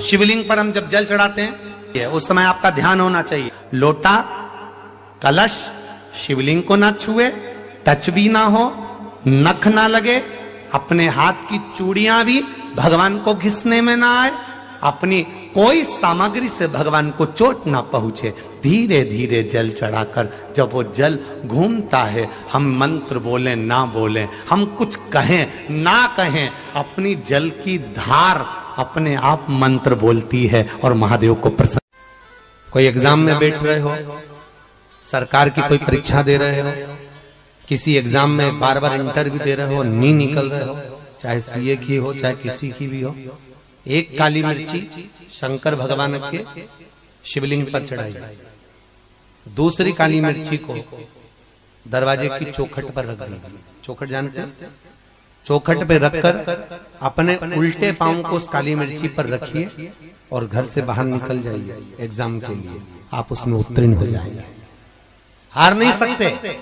शिवलिंग पर हम जब जल चढ़ाते हैं उस समय आपका ध्यान होना चाहिए, लोटा कलश शिवलिंग को ना छुए, टच भी ना हो, नख ना लगे, अपने हाथ की चूड़ियां भी भगवान को घिसने में ना आए, अपनी कोई सामग्री से भगवान को चोट ना पहुंचे। धीरे धीरे जल चढ़ाकर जब वो जल घूमता है, हम मंत्र बोलें ना बोलें, हम कुछ कहें ना कहें, अपनी जल की धार अपने आप मंत्र बोलती है और महादेव को प्रसन्न। कोई एग्जाम में बैठ रहे हो, सरकार की कोई परीक्षा दे रहे हो, किसी एग्जाम में बार बार इंटरव्यू दे रहे हो, नहीं निकल रहे हो, चाहे सीए की हो चाहे किसी की भी हो, एक काली मिर्ची शंकर भगवान के शिवलिंग पर चढ़ाई, दूसरी काली मिर्ची को दरवाजे की चौखट पर रख दीजिए। चौखट जानते हैं? चौखट पे रखकर अपने उल्टे पांव को उस काली मिर्ची पर रखिए और घर से बाहर निकल जाइए एग्जाम के लिए, आप उसमें उत्तीर्ण हो जाएंगे। हार नहीं सकते,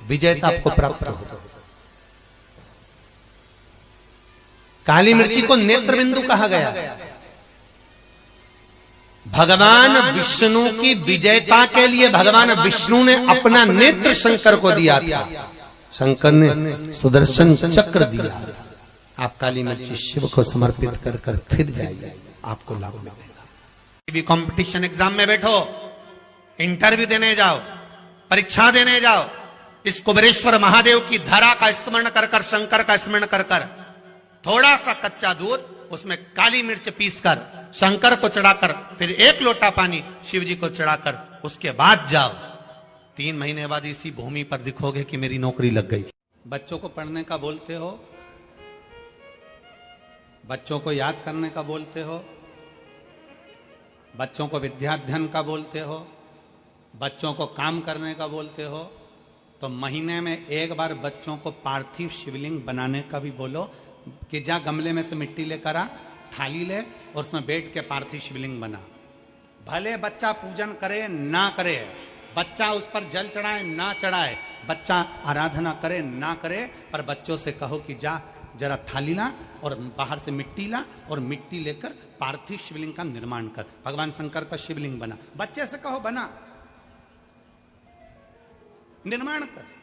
विजेता आपको प्राप्त हो। काली मिर्ची को नेत्र बिंदु कहा गया। भगवान विष्णु की विजयता के लिए भगवान विष्णु ने अपना नेत्र शंकर को दिया था। शंकर ने सुदर्शन चक्र दिया। आप काली मिर्ची शिव को समर्पित कर कर फिर जाइए, आपको लाभ मिलेगा। कंपटीशन एग्जाम में बैठो, इंटरव्यू देने जाओ, परीक्षा देने जाओ, इस कुबेरेश्वर महादेव की धरा का स्मरण कर कर, शंकर का स्मरण कर कर, थोड़ा सा कच्चा दूध उसमें काली मिर्च पीसकर शंकर को चढ़ाकर, फिर एक लोटा पानी शिव जी को चढ़ाकर उसके बाद जाओ। 3 महीने बाद इसी भूमि पर दिखोगे कि मेरी नौकरी लग गई। बच्चों को पढ़ने का बोलते हो, बच्चों को याद करने का बोलते हो, बच्चों को विद्याध्ययन का बोलते हो, बच्चों को काम करने का बोलते हो, तो महीने में एक बार बच्चों को पार्थिव शिवलिंग बनाने का भी बोलो कि जा गमले में से मिट्टी लेकर आ, थाली ले और उसमें बैठ के पार्थिव शिवलिंग बना। भले बच्चा पूजन करे ना करे, बच्चा उस पर जल चढ़ाए ना चढ़ाए, बच्चा आराधना करे ना करे, पर बच्चों से कहो कि जा जरा थाली ला और बाहर से मिट्टी ला और मिट्टी लेकर पार्थिव शिवलिंग का निर्माण कर। भगवान शंकर का शिवलिंग बना, बच्चे से कहो बना, निर्माण कर।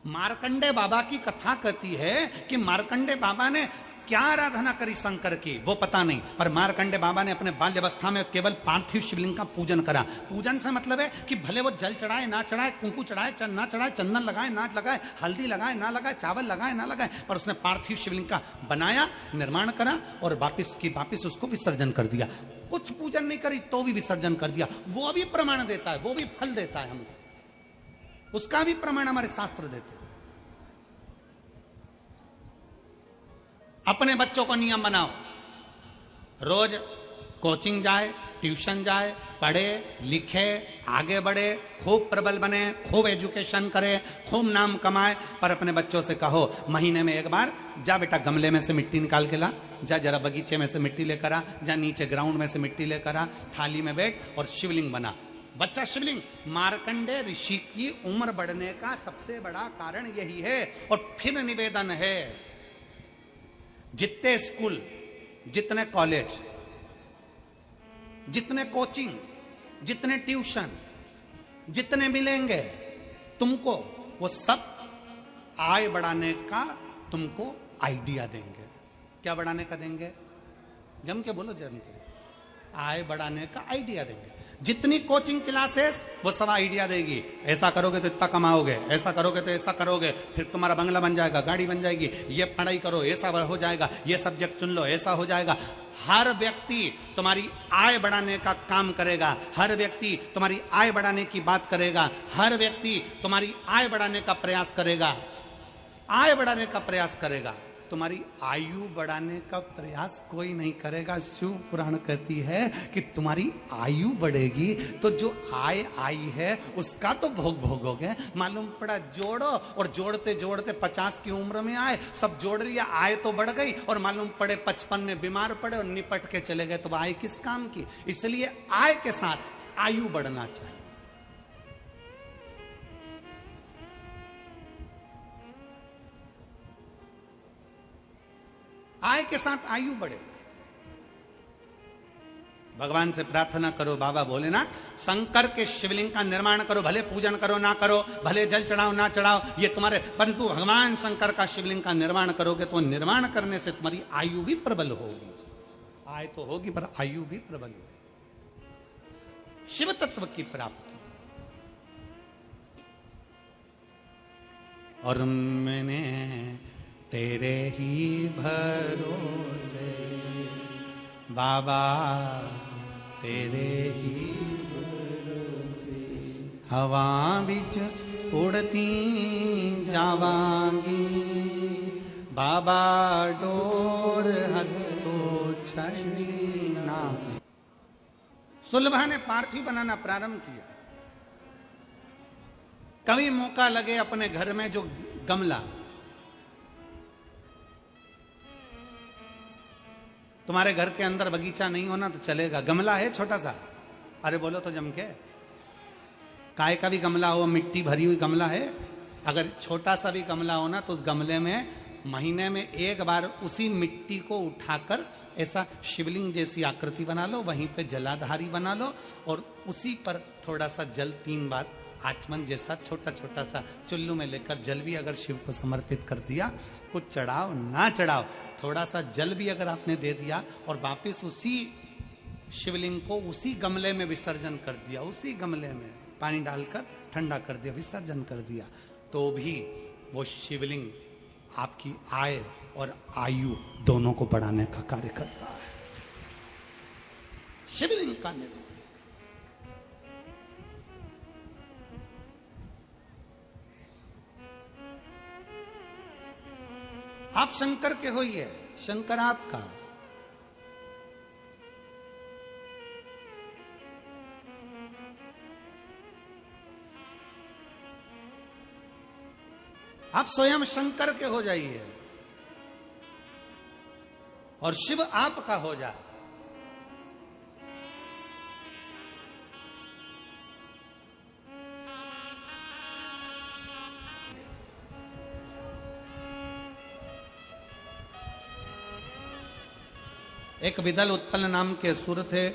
मार्कंडे बाबा की कथा कहती है कि मार्कंडे बाबा ने क्या आराधना करी शंकर की वो पता नहीं, पर मार्कंडे बाबा ने अपने बाल्यावस्था में केवल पार्थिव शिवलिंग का पूजन करा। पूजन से मतलब है कि भले वो जल चढ़ाए ना चढ़ाए, कुंकू चढ़ाए ना चढ़ाए, चंदन लगाए ना लगाए, हल्दी लगाए ना लगाए, चावल लगाए ना लगाए, पर उसने पार्थिव शिवलिंग का बनाया, निर्माण करा और वापिस उसको विसर्जन कर दिया। कुछ पूजन नहीं करी तो भी विसर्जन कर दिया। वो भी प्रमाण देता है, वो भी फल देता है हमको, उसका भी प्रमाण हमारे शास्त्र देते हैं। अपने बच्चों को नियम बनाओ, रोज कोचिंग जाए, ट्यूशन जाए, पढ़े लिखे, आगे बढ़े, खूब प्रबल बने, खूब एजुकेशन करे, खूब नाम कमाए, पर अपने बच्चों से कहो महीने में एक बार जा बेटा गमले में से मिट्टी निकाल के ला, जा जरा बगीचे में से मिट्टी लेकर आ, जा नीचे ग्राउंड में से मिट्टी लेकर आ, थाली में बैठ और शिवलिंग बना। बच्चा शिवलिंग। मार्कंडे ऋषि की उम्र बढ़ने का सबसे बड़ा कारण यही है। और फिर निवेदन है, जितने स्कूल, जितने कॉलेज, जितने कोचिंग, जितने ट्यूशन, जितने मिलेंगे तुमको, वो सब आय बढ़ाने का तुमको आइडिया देंगे। क्या बढ़ाने का देंगे? जम के बोलो, जम के। आय बढ़ाने का आइडिया देंगे। जितनी कोचिंग क्लासेस वो सब आइडिया देगी, ऐसा करोगे तो इतना कमाओगे, ऐसा करोगे तो ऐसा करोगे, फिर तुम्हारा बंगला बन जाएगा, गाड़ी बन जाएगी, ये पढ़ाई करो ऐसा हो जाएगा, ये सब्जेक्ट चुन लो ऐसा हो जाएगा। हर व्यक्ति तुम्हारी आय बढ़ाने का काम करेगा, हर व्यक्ति तुम्हारी आय बढ़ाने की बात करेगा, हर व्यक्ति तुम्हारी आय बढ़ाने का प्रयास करेगा, आय बढ़ाने का प्रयास करेगा। तुम्हारी आयु बढ़ाने का प्रयास कोई नहीं करेगा। शिव पुराण कहती है कि तुम्हारी आयु बढ़ेगी तो जो आय आई है उसका तो भोग भोगोगे। मालूम पड़ा जोड़ो, और जोड़ते जोड़ते 50 की उम्र में आए, सब जोड़ लिया, आय तो बढ़ गई, और मालूम पड़े 55 में बीमार पड़े और निपट के चले गए, तो आय किस काम की? इसलिए आय के साथ आयु बढ़ना चाहिए। आय के साथ आयु बढ़े। भगवान से प्रार्थना करो, बाबा भोलेनाथ शंकर के शिवलिंग का निर्माण करो, भले पूजन करो ना करो, भले जल चढ़ाओ ना चढ़ाओ, ये तुम्हारे, परंतु भगवान शंकर का शिवलिंग का निर्माण करोगे तो निर्माण करने से तुम्हारी आयु भी प्रबल होगी। आय तो होगी पर आयु भी प्रबल होगी। शिव तत्व की प्राप्ति। और मैंने तेरे ही भरोसे बाबा, तेरे ही भरोसे हवा बिच उड़ती जावांगी, बाबा डोर हत्तो छड़ी ना। सुलभा ने पार्थिव बनाना प्रारंभ किया। कभी मौका लगे अपने घर में जो गमला, तुम्हारे घर के अंदर बगीचा नहीं होना तो चलेगा, गमला है छोटा सा, अरे बोलो तो जम के, काय का भी गमला हो, मिट्टी भरी हुई गमला है, अगर छोटा सा भी गमला हो ना तो उस गमले में महीने में एक बार उसी मिट्टी को उठाकर ऐसा शिवलिंग जैसी आकृति बना लो, वहीं पे जलाधारी बना लो और उसी पर थोड़ा सा जल 3 बार आचमन जैसा छोटा छोटा सा चुल्लू में लेकर जल भी अगर शिव को समर्पित कर दिया, कुछ चढ़ाओ ना चढ़ाओ, थोड़ा सा जल भी अगर आपने दे दिया और वापिस उसी शिवलिंग को उसी गमले में विसर्जन कर दिया, उसी गमले में पानी डालकर ठंडा कर दिया, विसर्जन कर दिया, तो भी वो शिवलिंग आपकी आय और आयु दोनों को बढ़ाने का कार्य करता है। शिवलिंग का निर्माण। आप शंकर के होइए, शंकर आपका। आप स्वयं शंकर के हो जाइए और शिव आपका हो जाए। एक विदल उत्पल नाम के असुर थे,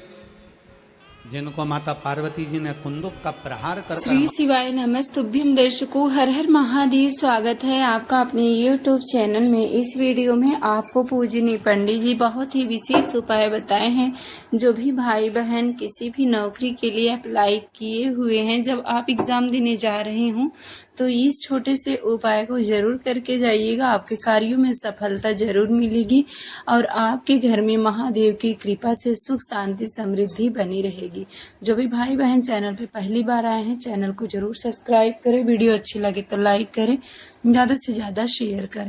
जिनको माता पार्वती जी ने कुंदुक का प्रहार कर। श्री शिवाय नमस्तुभ्यम दर्शकों, हर हर महादेव। स्वागत है आपका अपने YouTube चैनल में। इस वीडियो में आपको पूजनीय पंडित जी बहुत ही विशेष उपाय बताए हैं। जो भी भाई बहन किसी भी नौकरी के लिए अप्लाई किए हुए हैं, जब आप एग्जाम देने जा रहे हों तो इस छोटे से उपाय को जरूर करके जाइएगा। आपके कार्यों में सफलता जरूर मिलेगी और आपके घर में महादेव की कृपा से सुख शांति समृद्धि बनी रहेगी। जो भी भाई बहन चैनल पे पहली बार आए हैं, चैनल को जरूर सब्सक्राइब करें। वीडियो अच्छी लगे तो लाइक करें, ज्यादा से ज्यादा शेयर करें।